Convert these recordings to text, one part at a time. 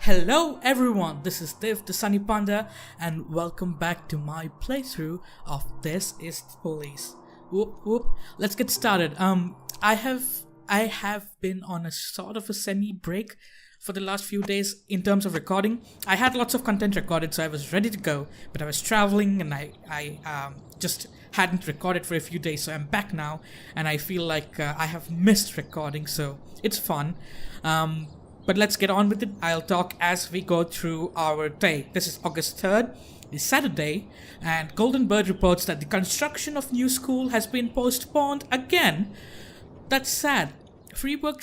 Hello everyone, this is Dev the Sunny Panda and welcome back to my playthrough of This is Police. Whoop whoop. Let's get started. I have been on a sort of a semi break for the last few days in terms of recording. I had lots of content recorded, so I was ready to go, but I was traveling and I just hadn't recorded for a few days, so I'm back now and I feel like I have missed recording, so it's fun. But let's get on with it. I'll talk as we go through our day. This is August 3rd, it's Saturday, and Golden Bird reports that the construction of new school has been postponed again. That's sad. Freeburg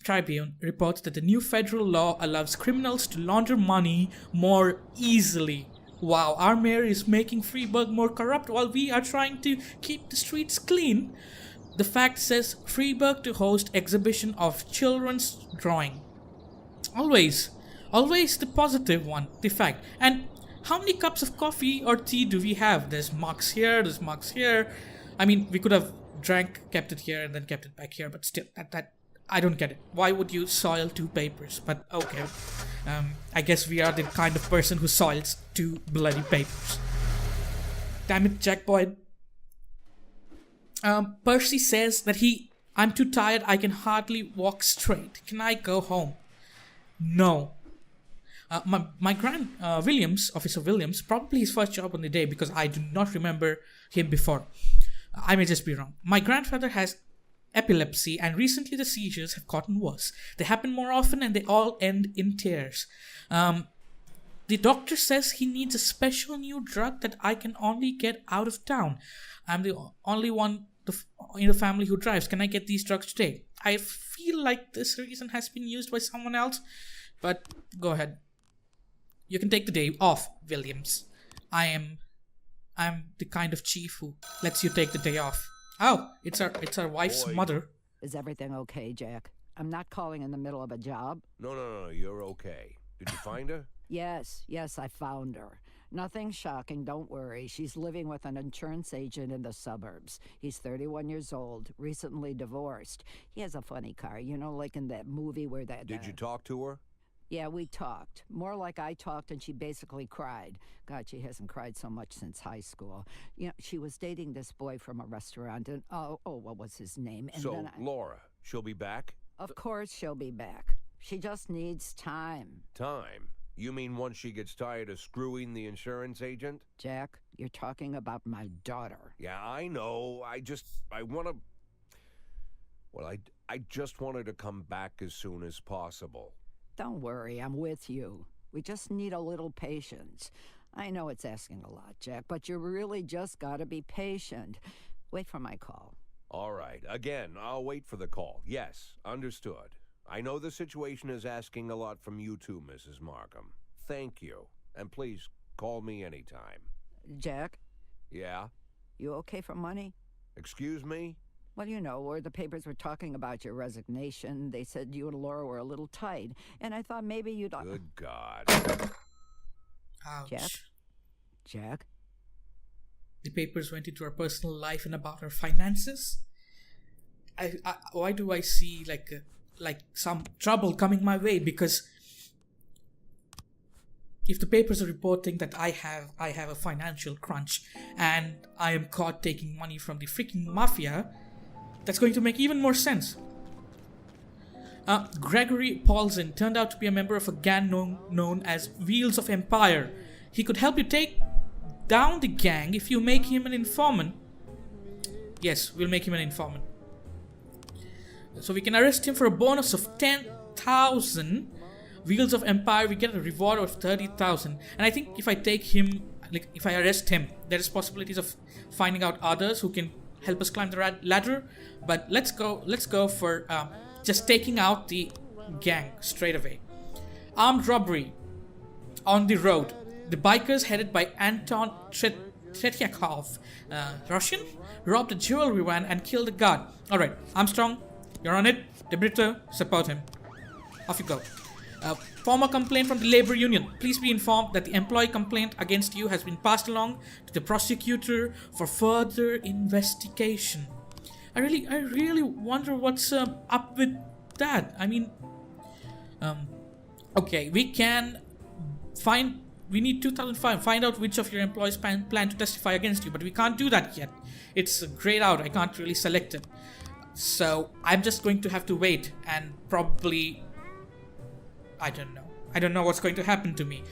Tribune reports that the new federal law allows criminals to launder money more easily. Wow, our mayor is making Freeburg more corrupt while we are trying to keep the streets clean. The fact says Freeburg to host exhibition of children's drawing. Always the positive one, the fact. And how many cups of coffee or tea do we have? There's mugs here, there's mugs here. I mean, we could have kept it here and then kept it back here, but still, that I don't get it. Why would you soil two papers? But okay, I guess we are the kind of person who soils two bloody papers. Damn it, Jack Boyd. Percy says that I'm too tired, I can hardly walk straight. Can I go home? No. My grand Williams, Officer Williams, probably his first job on the day because I do not remember him before. I may just be wrong. My grandfather has epilepsy and recently the seizures have gotten worse. They happen more often and they all end in tears. The doctor says he needs a special new drug that I can only get out of town. I'm the only one in the family who drives. Can I get these drugs today? I feel like this reason has been used by someone else, but go ahead. You can take the day off, Williams. I'm the kind of chief who lets you take the day off. Oh, it's our wife's Boy. mother. Is everything okay, Jack? I'm not calling in the middle of a job. No, you're okay. Did you find her? Yes, I found her. Nothing shocking, don't worry. She's living with an insurance agent in the suburbs. He's 31 years old, recently divorced. He has a funny car, like in that movie where that... Did you talk to her? Yeah, we talked. More like I talked and she basically cried. God, she hasn't cried so much since high school. She was dating this boy from a restaurant and, what was his name? And so, Laura, she'll be back? Of course she'll be back. She just needs time. Time? You mean once she gets tired of screwing the insurance agent? Jack, you're talking about my daughter. Yeah, I know. I want to... Well, I just want her to come back as soon as possible. Don't worry, I'm with you. We just need a little patience. I know it's asking a lot, Jack, but you really just gotta be patient. Wait for my call. All right. Again, I'll wait for the call. Yes, understood. I know the situation is asking a lot from you too, Mrs. Markham. Thank you. And please, call me anytime. Jack, Yeah? you okay for money? Excuse me? Well, where the papers were talking about your resignation. They said you and Laura were a little tight, and I thought maybe you'd... Good God. Ouch. Jack? The papers went into her personal life and about her finances. Why do I see like some trouble coming my way? Because if the papers are reporting that I have a financial crunch and I am caught taking money from the freaking mafia, that's going to make even more sense. Gregory Paulson turned out to be a member of a gang known as Wheels of Empire. He could help you take down the gang if you make him an informant. Yes, we'll make him an informant. So we can arrest him for a bonus of 10,000. Wheels of Empire, we get a reward of 30,000. And I think if I take him, if I arrest him, there is possibilities of finding out others who can help us climb the ladder. But let's go for just taking out the gang straight away. Armed robbery on the road. The bikers headed by Anton Tretyakov, Russian, robbed a jewelry van and killed a guard. Alright, Armstrong, you're on it. Debrito, support him. Off you go. Former complaint from the labor union. Please be informed that the employee complaint against you has been passed along to the prosecutor for further investigation. I really wonder what's up with that. I mean, Okay, we can find. We need 2005. Find out which of your employees plan to testify against you, but we can't do that yet. It's grayed out. I can't really select it. So I'm just going to have to wait and probably. I don't know. I don't know what's going to happen to me.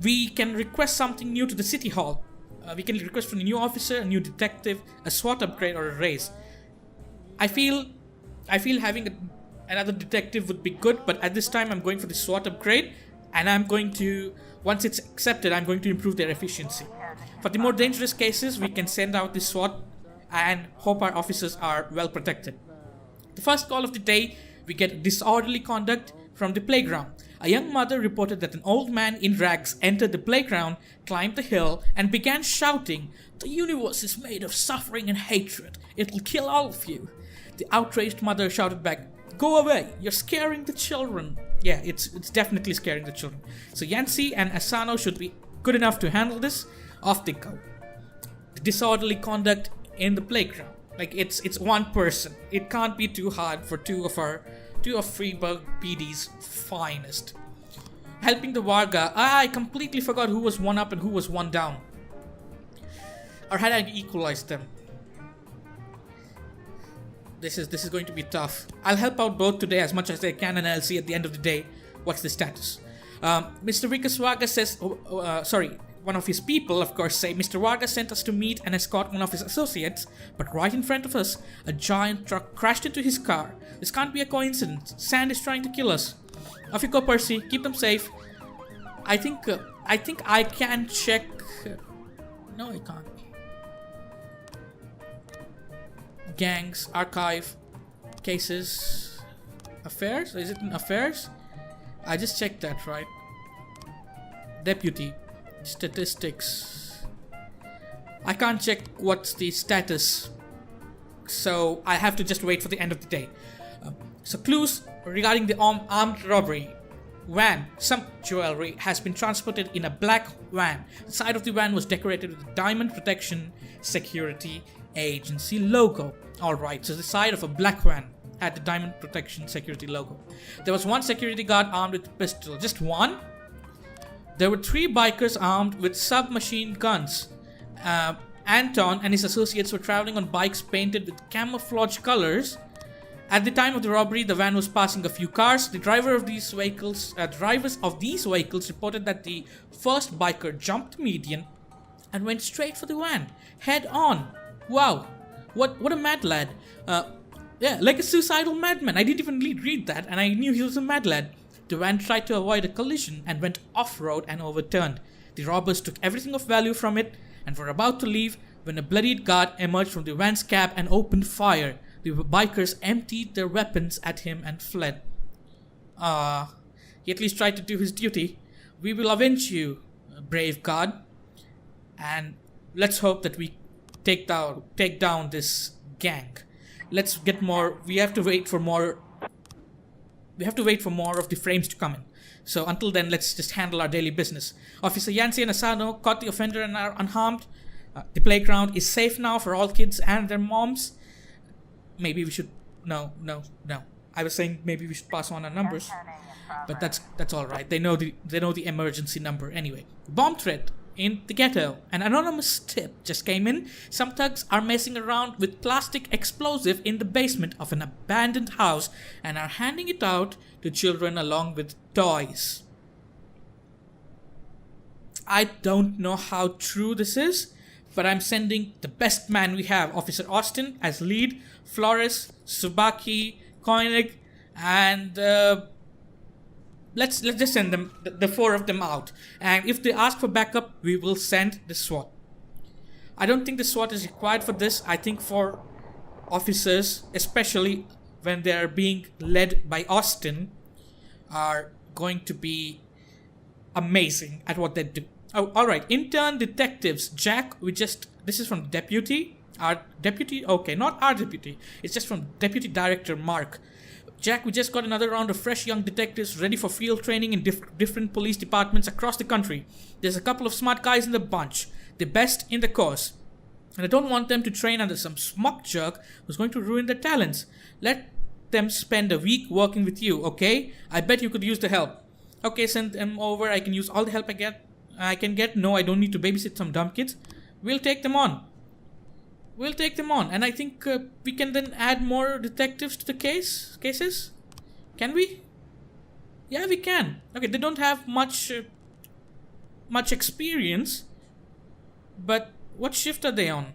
We can request something new to the city hall. We can request for a new officer, a new detective, a SWAT upgrade, or a raise. I feel having another detective would be good, but at this time I'm going for the SWAT upgrade, and I'm going to, once it's accepted, I'm going to improve their efficiency. For the more dangerous cases, we can send out the SWAT and hope our officers are well protected. The first call of the day, we get disorderly conduct from the playground. A young mother reported that an old man in rags entered the playground, climbed the hill, and began shouting, "The universe is made of suffering and hatred. It'll kill all of you." The outraged mother shouted back, "Go away, you're scaring the children." Yeah, it's definitely scaring the children. So Yancy and Asano should be good enough to handle this. Off they go. The disorderly conduct in the playground. Like, it's one person. It can't be too hard for two of Freeburg PD's finest. Helping the Varga. I completely forgot who was one up and who was one down. Or had I equalized them? This is going to be tough. I'll help out both today as much as I can, and I'll see at the end of the day what's the status. Mr. Vikas Varga says, one of his people, of course, say, "Mr. Varga sent us to meet and escort one of his associates, but right in front of us, a giant truck crashed into his car. This can't be a coincidence. Sand is trying to kill us." Off you go, Percy. Keep them safe. I think I can check. No, I can't. Gangs, archive, cases, affairs. Is it in affairs? I just checked that, right? Deputy, statistics. I can't check what's the status, so I have to just wait for the end of the day. So clues regarding the armed robbery. Van, some jewelry has been transported in a black van. The side of the van was decorated with a Diamond Protection Security Agency logo. Alright, so the side of a black van had the Diamond Protection Security logo. There was one security guard armed with a pistol. Just one? There were 3 bikers armed with submachine guns. Anton and his associates were traveling on bikes painted with camouflage colors. At the time of the robbery, the van was passing a few cars. The drivers of these vehicles reported that the first biker jumped the median and went straight for the van, head on. Wow, what a mad lad. Yeah, like a suicidal madman. I didn't even read that, and I knew he was a mad lad. The van tried to avoid a collision and went off-road and overturned. The robbers took everything of value from it and were about to leave when a bloodied guard emerged from the van's cab and opened fire. The bikers emptied their weapons at him and fled. He at least tried to do his duty. "We will avenge you, brave guard. And let's hope that we take down this gang. Let's get more. We have to wait for more of the frames to come in. So until then, let's just handle our daily business." Officer Yancy and Asano caught the offender and are unharmed. The playground is safe now for all kids and their moms. Maybe we should... No. I was saying maybe we should pass on our numbers. But that's alright. They know the emergency number anyway. Bomb threat in the ghetto. An anonymous tip just came in. Some thugs are messing around with plastic explosive in the basement of an abandoned house and are handing it out to children along with toys. I don't know how true this is, but I'm sending the best man we have, Officer Austin as lead, Flores, Subaki, Koenig, and let's just send them, the 4 of them out. And if they ask for backup, we will send the SWAT. I don't think the SWAT is required for this. I think for officers, especially when they're being led by Austin, are going to be amazing at what they do. Oh, alright. Intern detectives. Jack, this is from deputy. Our deputy, okay, not our deputy. It's just from Deputy Director Mark. Jack, we just got another round of fresh young detectives ready for field training in different police departments across the country. There's a couple of smart guys in the bunch. The best in the course. And I don't want them to train under some smuck jerk who's going to ruin their talents. Let them spend a week working with you, okay? I bet you could use the help. Okay, send them over. I can use all the help I can get. No, I don't need to babysit some dumb kids. We'll take them on. And I think we can then add more detectives to the cases. Can we? Yeah, we can. Okay, they don't have much experience, but what shift are they on?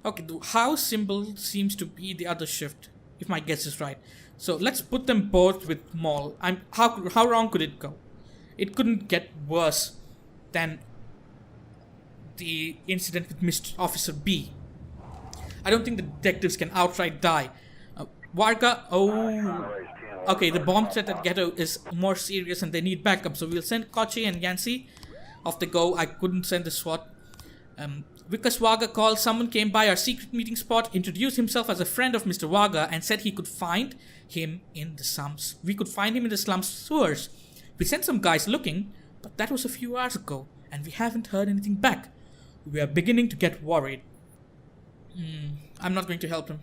Okay, the house symbol seems to be the other shift, if my guess is right. So let's put them both with Mall. How wrong could it go? It couldn't get worse than the incident with Mr. Officer B. I don't think the detectives can outright die. Varga, okay, the bomb threat at Ghetto is more serious and they need backup, so we'll send Kochi and Yancy. Off they go. I couldn't send the SWAT. Vikas Vaga called. Someone came by our secret meeting spot, introduced himself as a friend of Mr. Vaga, and said he could find him in the slums. We could find him in the slums sewers. We sent some guys looking, but that was a few hours ago, and we haven't heard anything back. We are beginning to get worried. I'm not going to help him.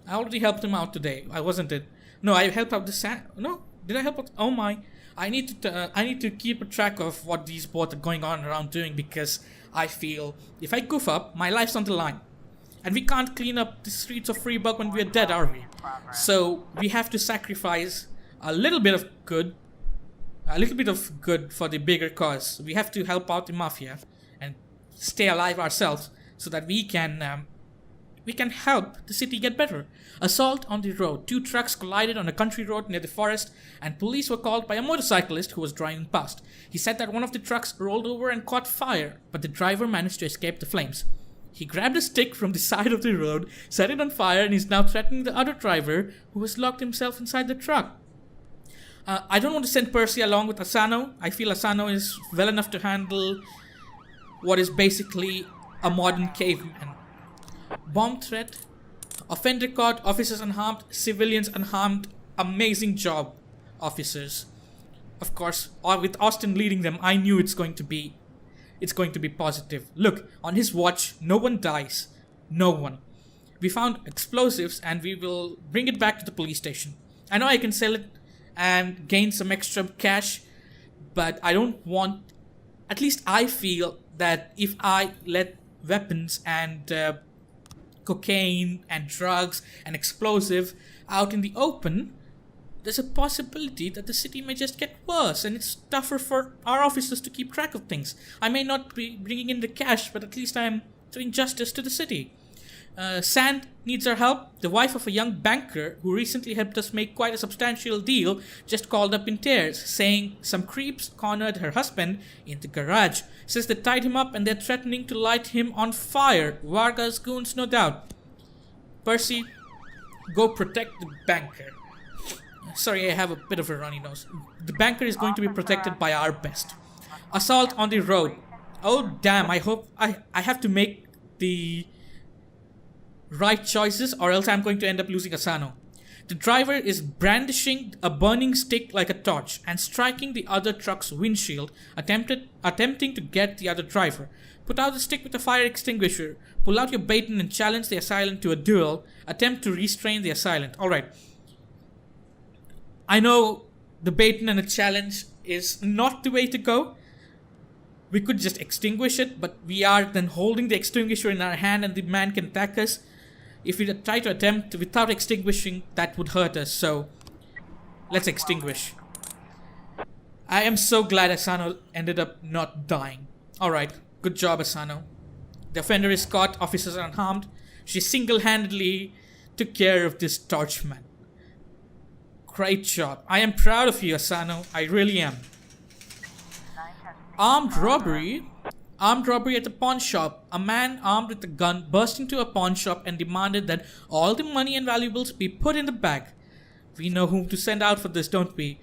I already helped him out today. I wasn't it. No, I helped out the No, did I help out? Oh my! I need to keep a track of what these both are going on around doing, because I feel if I goof up, my life's on the line, and we can't clean up the streets of Freeburg when we're dead, are we? So we have to sacrifice a little bit of good for the bigger cause. We have to help out the mafia and stay alive ourselves so that we can help the city get better. Assault on the road. 2 trucks collided on a country road near the forest, and police were called by a motorcyclist who was driving past. He said that one of the trucks rolled over and caught fire, but the driver managed to escape the flames. He grabbed a stick from the side of the road, set it on fire, and is now threatening the other driver, who has locked himself inside the truck. I don't want to send Percy along with Asano. I feel Asano is well enough to handle what is basically a modern caveman. Bomb threat, offender caught, officers unharmed, civilians unharmed. Amazing job, officers. Of course, with Austin leading them, I knew it's going to be positive. Look, on his watch, no one dies. No one. We found explosives and we will bring it back to the police station. I know I can sell it and gain some extra cash, but I don't want... At least I feel that if I let weapons and cocaine and drugs and explosive out in the open, there's a possibility that the city may just get worse, and it's tougher for our officers to keep track of things. I may not be bringing in the cash, but at least I'm doing justice to the city. Sand needs our help. The wife of a young banker who recently helped us make quite a substantial deal just called up in tears, saying some creeps cornered her husband in the garage. Says they tied him up and they're threatening to light him on fire. Varga's goons, no doubt. Percy, go protect the banker. Sorry, I have a bit of a runny nose. The banker is going to be protected by our best. Assault on the road. Oh damn, I hope I have to make the right choices, or else I'm going to end up losing Asano. The driver is brandishing a burning stick like a torch and striking the other truck's windshield, attempting to get the other driver. Put out the stick with a fire extinguisher. Pull out your baton and challenge the assailant to a duel. Attempt to restrain the assailant. Alright. I know the baton and a challenge is not the way to go. We could just extinguish it, but we are then holding the extinguisher in our hand and the man can attack us. If we try to attempt without extinguishing, that would hurt us, so let's extinguish. I am so glad Asano ended up not dying. Alright, good job Asano. The offender is caught, officers are unharmed. She single-handedly took care of this torchman. Great job. I am proud of you, Asano. I really am. Armed robbery at a pawn shop. A man armed with a gun burst into a pawn shop and demanded that all the money and valuables be put in the bag. We know whom to send out for this, don't we?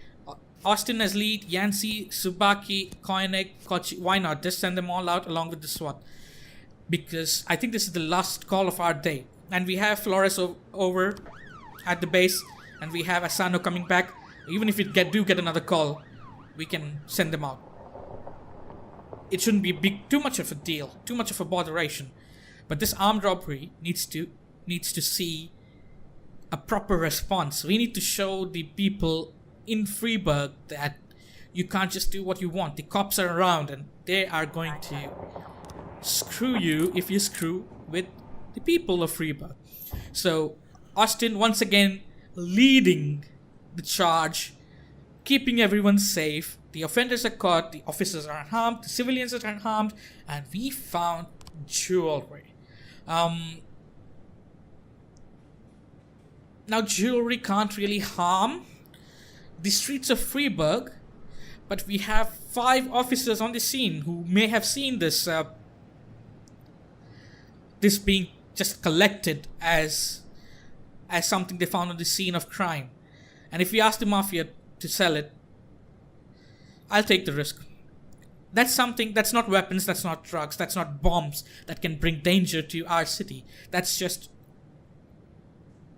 Austin as lead, Yancy, Subaki, Koenig, Kochi. Why not? Just send them all out along with the SWAT. Because I think this is the last call of our day. And we have Flores over at the base. And we have Asano coming back. Even if we do get another call, we can send them out. It shouldn't be too much of a deal, too much of a botheration. But this armed robbery needs to see a proper response. We need to show the people in Freeburg that You can't just do what you want. The cops are around and they are going to screw you if you screw with the people of Freeburg. So Austin once again leading the charge, keeping everyone safe. The offenders are caught, the officers are unharmed, the civilians are unharmed, and we found jewelry. Now jewelry can't really harm the streets of Freeburg, but we have 5 officers on the scene who may have seen this this being just collected as something they found on the scene of crime. And if we ask the mafia to sell it, I'll take the risk. That's something, that's not weapons, that's not drugs, that's not bombs that can bring danger to our city. That's just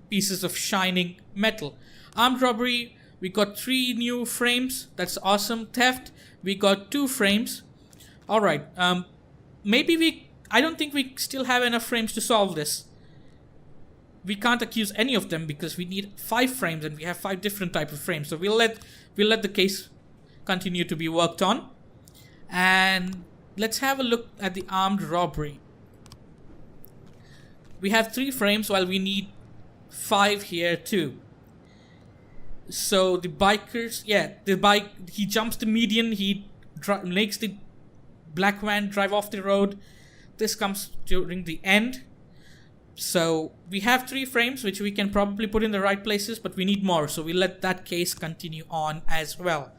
pieces of shining metal. Armed robbery, we got 3 new frames. That's awesome. Theft, we got 2 frames. Alright, I don't think we still have enough frames to solve this. We can't accuse any of them because we need 5 frames and we have 5 different types of frames. So we'll let the case continue to be worked on. And let's have a look at the armed robbery. We have 3 frames while we need 5 here too. So the bikers, he jumps the median, he makes the black van drive off the road. This comes during the end. So we have 3 frames which we can probably put in the right places, but we need more, so we let that case continue on as well.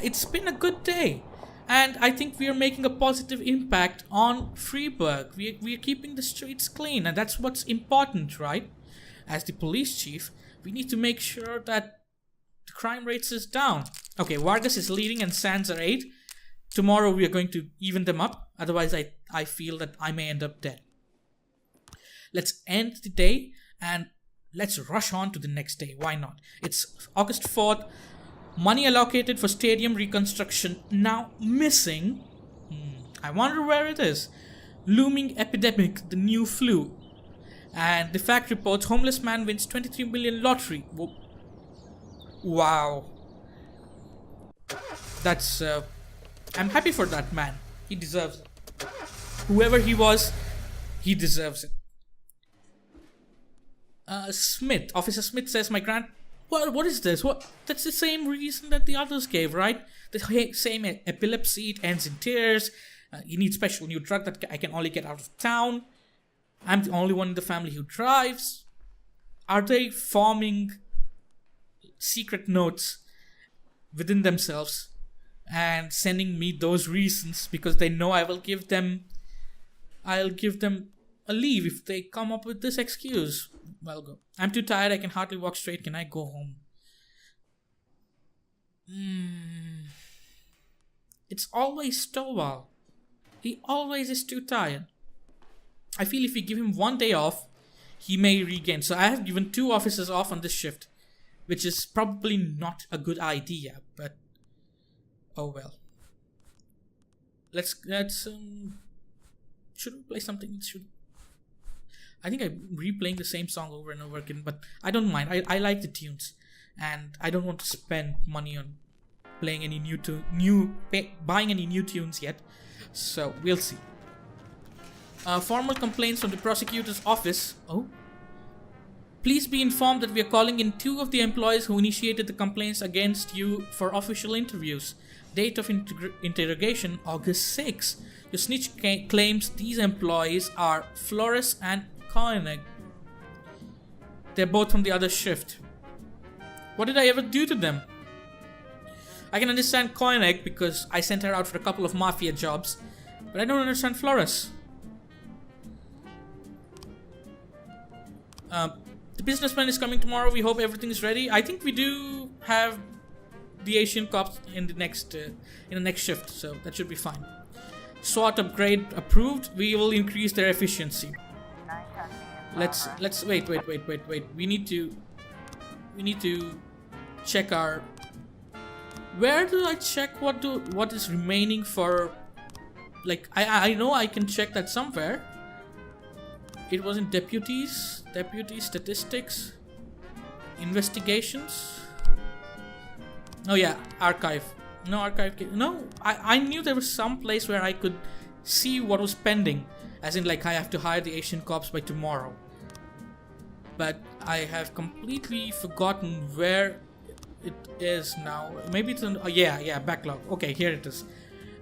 It's been a good day, and I think we are making a positive impact on Freeburg. We are keeping the streets clean, and that's what's important, right? As the police chief, we need to make sure that the crime rates is down. Okay, Vargas is leading and Sands are 8. Tomorrow we are going to even them up, otherwise I feel that I may end up dead. Let's end the day and let's rush on to the next day. Why not? It's August 4th. Money allocated for stadium reconstruction now missing. I wonder where it is. Looming epidemic, the new flu. And the fact reports homeless man wins 23 million lottery. Wow. That's I'm happy for that man. He deserves it. Whoever he was, he deserves it. Smith. Officer Smith says my what is this? What? That's the same reason that the others gave, right? The same epilepsy, it ends in tears. You need special new drug that I can only get out of town. I'm the only one in the family who drives. Are they forming secret notes within themselves and sending me those reasons because they know I'll give them a leave if they come up with this excuse? Well, go. I'm too tired. I can hardly walk straight. Can I go home? It's always Stovall. He always is too tired. I feel if we give him 1 day off, he may regain. So I have given 2 officers off on this shift, which is probably not a good idea, but oh well. Let's should we play something? I think I'm replaying the same song over and over again, but I don't mind. I like the tunes, and I don't want to spend money on playing any buying any new tunes yet. So we'll see. Formal complaints from the prosecutor's office. Oh. Please be informed that we are calling in 2 of the employees who initiated the complaints against you for official interviews. Date of interrogation, August 6. Your snitch claims these employees are Flores and Koenig. They're both from the other shift. What did I ever do to them? I can understand Koenig because I sent her out for a couple of mafia jobs, but I don't understand Flores. The businessman is coming tomorrow. We hope everything is ready. I think we do have the Asian cops in the next shift, so that should be fine. SWAT upgrade approved. We will increase their efficiency. Let's wait. We need to check our. Where do I check what is remaining for? Like I know I can check that somewhere. It was in deputies, statistics, investigations. Oh yeah, archive. No archive. No, I knew there was some place where I could see what was pending. As in, like, I have to hire the Asian cops by tomorrow. But I have completely forgotten where it is now. Maybe it's oh yeah, backlog. Okay, here it is.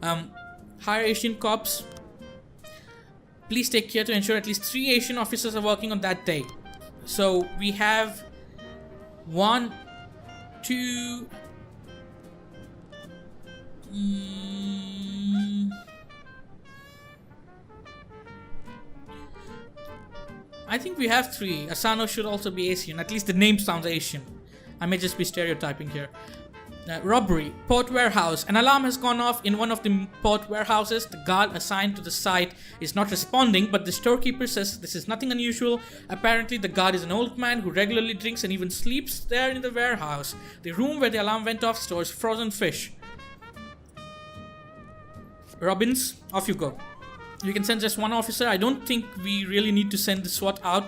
Hire Asian cops. Please take care to ensure at least 3 Asian officers are working on that day. So we have 1, 2. I think we have 3. Asano should also be Asian. At least the name sounds Asian. I may just be stereotyping here. Robbery. Port warehouse. An alarm has gone off in one of the port warehouses. The guard assigned to the site is not responding, but the storekeeper says this is nothing unusual. Apparently, the guard is an old man who regularly drinks and even sleeps there in the warehouse. The room where the alarm went off stores frozen fish. Robbins, off you go. You can send just 1 officer. I don't think we really need to send the SWAT out.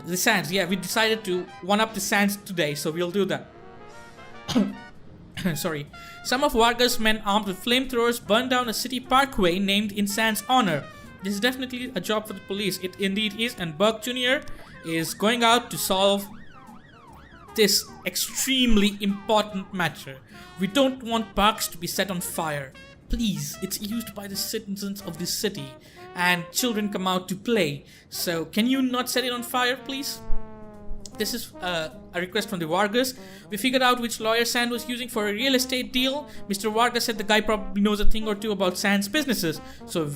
The Sands, yeah, we decided to one-up the Sands today, so we'll do that. Sorry. Some of Varga's men armed with flamethrowers burned down a city parkway named in Sand's honor. This is definitely a job for the police. It indeed is, and Burke Jr. is going out to solve this extremely important matter. We don't want parks to be set on fire. Please, it's used by the citizens of this city, and children come out to play. So, can you not set it on fire, please? This is a request from the Vargas. We figured out which lawyer Sand was using for a real estate deal. Mr. Vargas said the guy probably knows a thing or two about Sand's businesses. So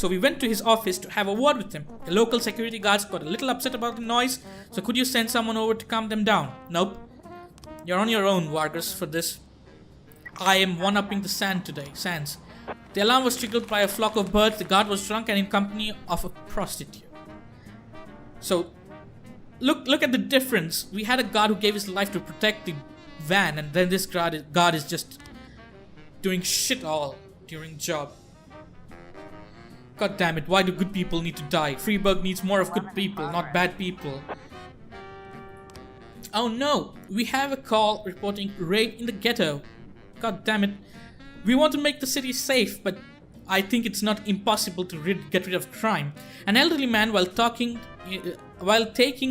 we went to his office to have a word with him. The local security guards got a little upset about the noise. So could you send someone over to calm them down? Nope. You're on your own, Vargas, for this. I am one-upping the Sands. The alarm was triggered by a flock of birds. The guard was drunk and in company of a prostitute. So, look at the difference. We had a guard who gave his life to protect the van, and then this guard is just doing shit all during job. God damn it, why do good people need to die? Freeburg needs more of good people, not bad people. Oh no, we have a call reporting raid in the ghetto. God damn it. We want to make the city safe, but I think it's not impossible to get rid of crime. An elderly man, while taking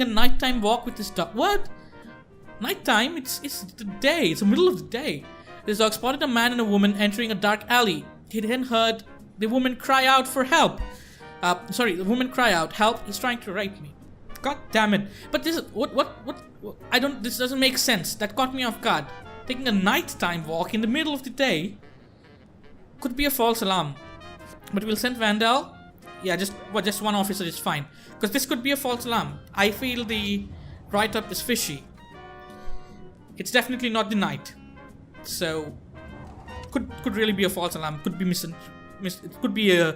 a nighttime walk with his dog. What? Nighttime? It's the day. It's the middle of the day. This dog spotted a man and a woman entering a dark alley. He then heard the woman cry out for help. The woman cry out, "Help! He's trying to rape me." God damn it! But this is what? I don't. This doesn't make sense. That caught me off guard. Taking a nighttime walk in the middle of the day could be a false alarm. But we'll send Vandal. Yeah, just 1 officer is fine. Because this could be a false alarm. I feel the write-up is fishy. It's definitely not the night. So, could really be a false alarm. Could be it could be a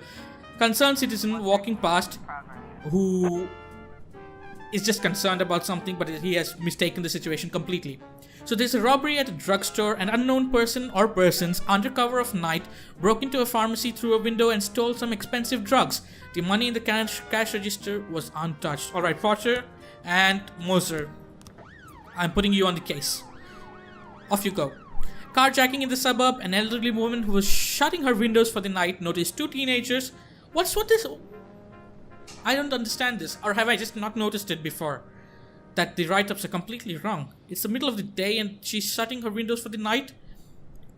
concerned citizen walking past who is just concerned about something, but he has mistaken the situation completely. So there's a robbery at a drugstore. An unknown person or persons under cover of night broke into a pharmacy through a window and stole some expensive drugs. The money in the cash register was untouched. Alright, Potter and Moser, I'm putting you on the case. Off you go. Carjacking in the suburb. An elderly woman who was shutting her windows for the night noticed 2 teenagers. What this? I don't understand this. Or have I just not noticed it before? That the write-ups are completely wrong. It's the middle of the day and she's shutting her windows for the night.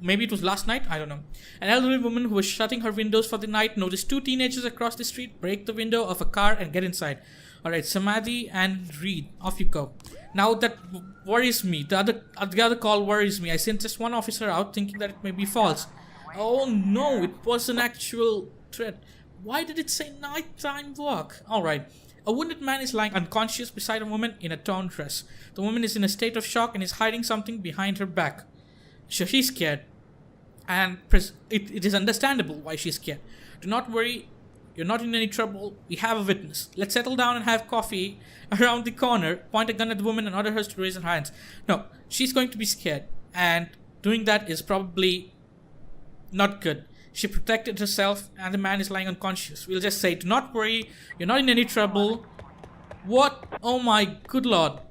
Maybe it was last night, I don't know. An elderly woman who was shutting her windows for the night noticed 2 teenagers across the street break the window of a car and get inside. Alright, Samadhi and Reed, off you go. Now that worries me. The other call worries me. I sent just 1 officer out thinking that it may be false. Oh no, it was an actual threat. Why did it say nighttime walk? Alright. A wounded man is lying unconscious beside a woman in a torn dress. The woman is in a state of shock and is hiding something behind her back. So she's scared. And it is understandable why she's scared. Do not worry. You're not in any trouble. We have a witness. Let's settle down and have coffee around the corner. Point a gun at the woman and order her to raise her hands. No, she's going to be scared. And doing that is probably not good. She protected herself and the man is lying unconscious. We'll just say, do not worry, you're not in any trouble. What? Oh my good lord.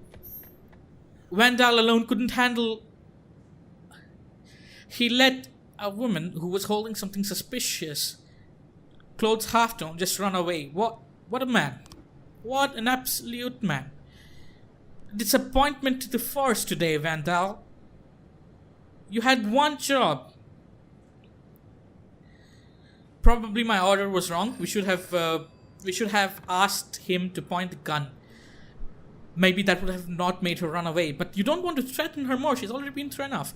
Vandal alone couldn't handle He let a woman who was holding something suspicious, clothes half torn, just run away. What a man. What an absolute man. Disappointment to the force today, Vandal. You had one job. Probably my order was wrong. We should have asked him to point the gun. Maybe that would have not made her run away. But you don't want to threaten her more. She's already been through enough.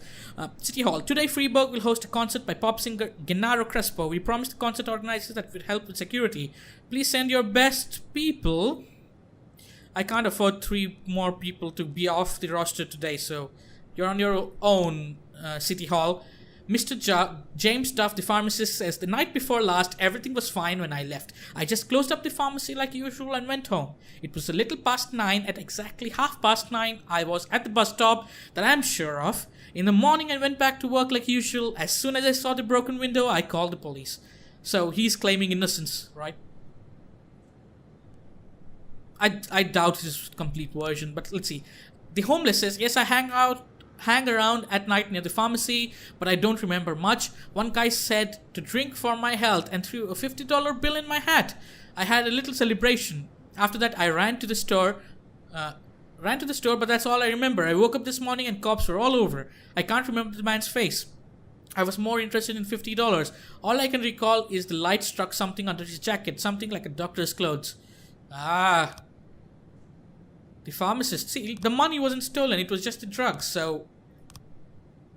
City Hall. Today, Freeburg will host a concert by pop singer Gennaro Crespo. We promised the concert organizers that we'd help with security. Please send your best people. I can't afford 3 more people to be off the roster today, so you're on your own, City Hall. Mr. James Duff, the pharmacist, says, the night before last, everything was fine when I left. I just closed up the pharmacy like usual and went home. It was a little past 9. At exactly 9:30, I was at the bus stop that I'm sure of. In the morning, I went back to work like usual. As soon as I saw the broken window, I called the police. So he's claiming innocence, right? I doubt his complete version, but let's see. The homeless says, yes, I hang around at night near the pharmacy, but I don't remember much. One guy said to drink for my health and threw a $50 bill in my hat. I had a little celebration. After that, I ran to the store, but that's all I remember. I woke up this morning and cops were all over. I can't remember the man's face. I was more interested in $50. All I can recall is the light struck something under his jacket, something like a doctor's clothes. The pharmacist. See, the money wasn't stolen, it was just the drugs, so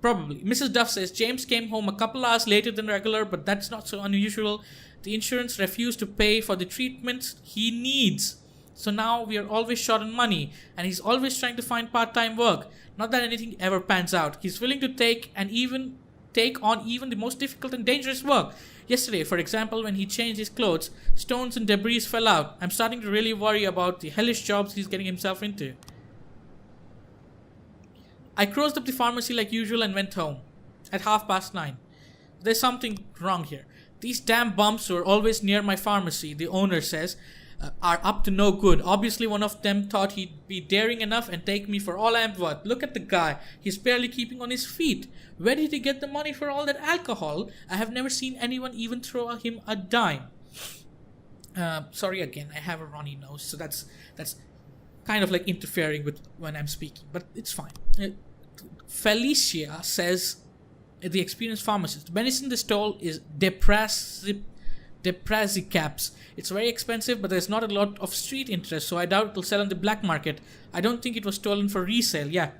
probably. Mrs. Duff says James came home a couple hours later than regular, but that's not so unusual. The insurance refused to pay for the treatments he needs. So now we are always short on money, and he's always trying to find part-time work. Not that anything ever pans out. He's willing to take on even the most difficult and dangerous work. Yesterday, for example, when he changed his clothes, stones and debris fell out. I'm starting to really worry about the hellish jobs he's getting himself into. I closed up the pharmacy like usual and went home at 9:30. There's something wrong here. These damn bumps who are always near my pharmacy, the owner says, are up to no good. Obviously, one of them thought he'd be daring enough and take me for all I'm worth. Look at the guy. He's barely keeping on his feet. Where did he get the money for all that alcohol? I have never seen anyone even throw him a dime. Sorry again, I have a runny nose, so that's kind of like interfering with when I'm speaking, but it's fine. Felicia says, the experienced pharmacist, the medicine they stole is Deprazicaps. It's very expensive, but there's not a lot of street interest, so I doubt it'll sell on the black market. I don't think it was stolen for resale. Yeah,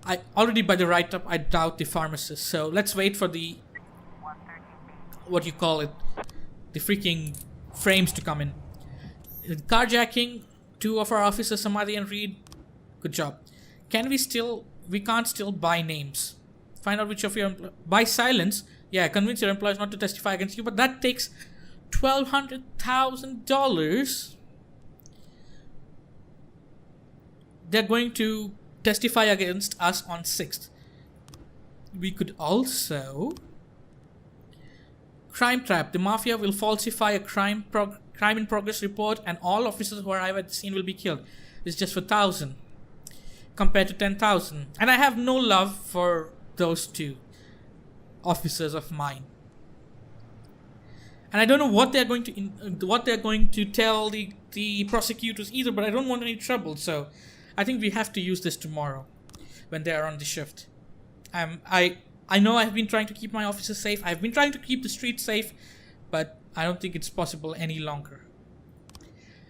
I already by the write-up, I doubt the pharmacist. So let's wait for the the freaking frames to come in. Carjacking, 2 of our officers, Samadhi and Reed. Good job. We can't still buy names. Find out which of your buy silence. Yeah, convince your employees not to testify against you, but that takes $1,200,000. They're going to testify against us on 6th. We could also crime trap. The mafia will falsify a crime in progress report, and all officers who arrive at the scene will be killed. It's just for 1,000 compared to 10,000, and I have no love for those 2 officers of mine. And I don't know what they're going to tell the prosecutors either, but I don't want any trouble, so I think we have to use this tomorrow when they are on the shift. I know I've been trying to keep my officers safe. I've been trying to keep the streets safe, but I don't think it's possible any longer.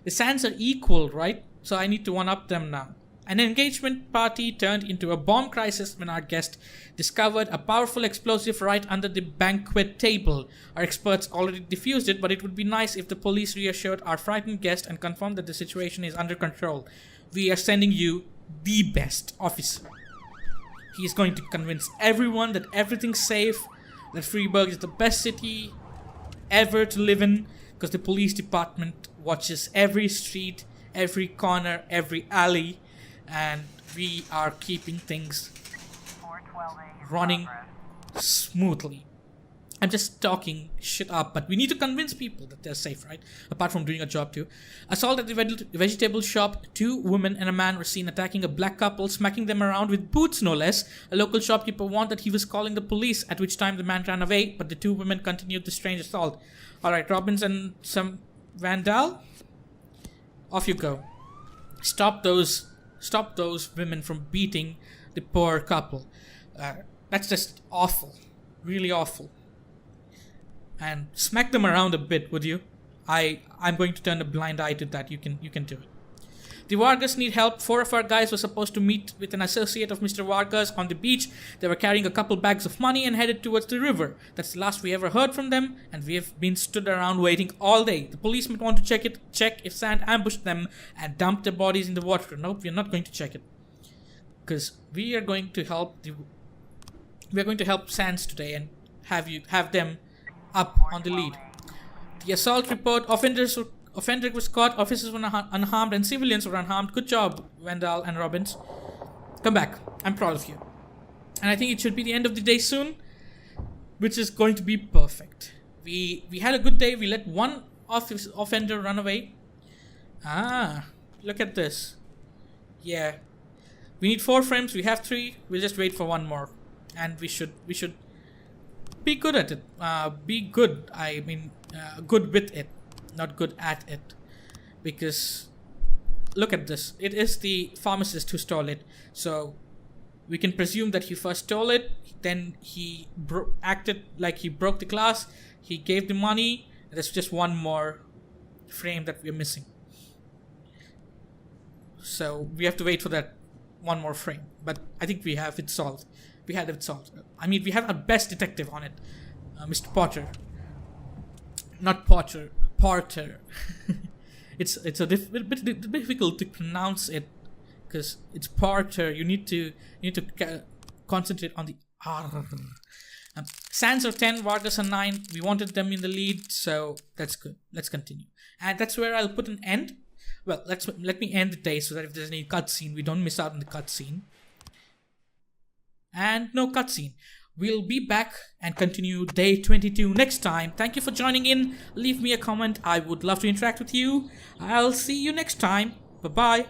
The sands are equal, right? So I need to one-up them now. An engagement party turned into a bomb crisis when our guest discovered a powerful explosive right under the banquet table. Our experts already defused it, but it would be nice if the police reassured our frightened guest and confirmed that the situation is under control. We are sending you the best officer. He is going to convince everyone that everything's safe, that Freeburg is the best city ever to live in, because the police department watches every street, every corner, every alley, and we are keeping things running smoothly. I'm just talking shit up, but we need to convince people that they're safe, right? Apart from doing a job too. Assault at the vegetable shop. 2 women and a man were seen attacking a black couple, smacking them around with boots, no less. A local shopkeeper warned that he was calling the police, at which time the man ran away, but the 2 women continued the strange assault. Alright, Robbins and some vandal. Off you go. Stop those women from beating the poor couple. That's just awful. Really awful. And smack them around a bit, would you? I'm going to turn a blind eye to that. You can do it. The Vargas need help. 4 of our guys were supposed to meet with an associate of Mr. Vargas on the beach. They were carrying a couple bags of money and headed towards the river. That's the last we ever heard from them, and we have been stood around waiting all day. The policemen want to check if sand ambushed them and dumped their bodies in the water. Nope, we're not going to check it. Because we are going to help Sands today and have them up on the lead. The assault report: offender was caught, officers were unharmed, and civilians were unharmed. Good job, Wendell and Robbins. Come back. I'm proud of you. And I think it should be the end of the day soon, which is going to be perfect. We had a good day. We let 1 offender run away. Look at this. Yeah. We need 4 frames. We have 3. We'll just wait for 1 more. And we should be good at it. Be good. I mean, good with it, not good at it. Because look at this. It is the pharmacist who stole it. So we can presume that he first stole it. Then he acted like he broke the glass. He gave the money. There's just 1 more frame that we're missing. So we have to wait for that 1 more frame. But I think we have it solved. We had it solved. I mean, we have our best detective on it, Mr. Potter. Not Potter. Porter. It's a bit difficult to pronounce it because it's Porter. You need to concentrate on the R. Sands are 10, Vargas are 9. We wanted them in the lead, so that's good. Let's continue, and that's where I'll put an end. Well, let me end the day so that if there's any cutscene, we don't miss out on the cutscene. And no cutscene. We'll be back and continue day 22 next time. Thank you for joining in. Leave me a comment. I would love to interact with you. I'll see you next time. Bye-bye.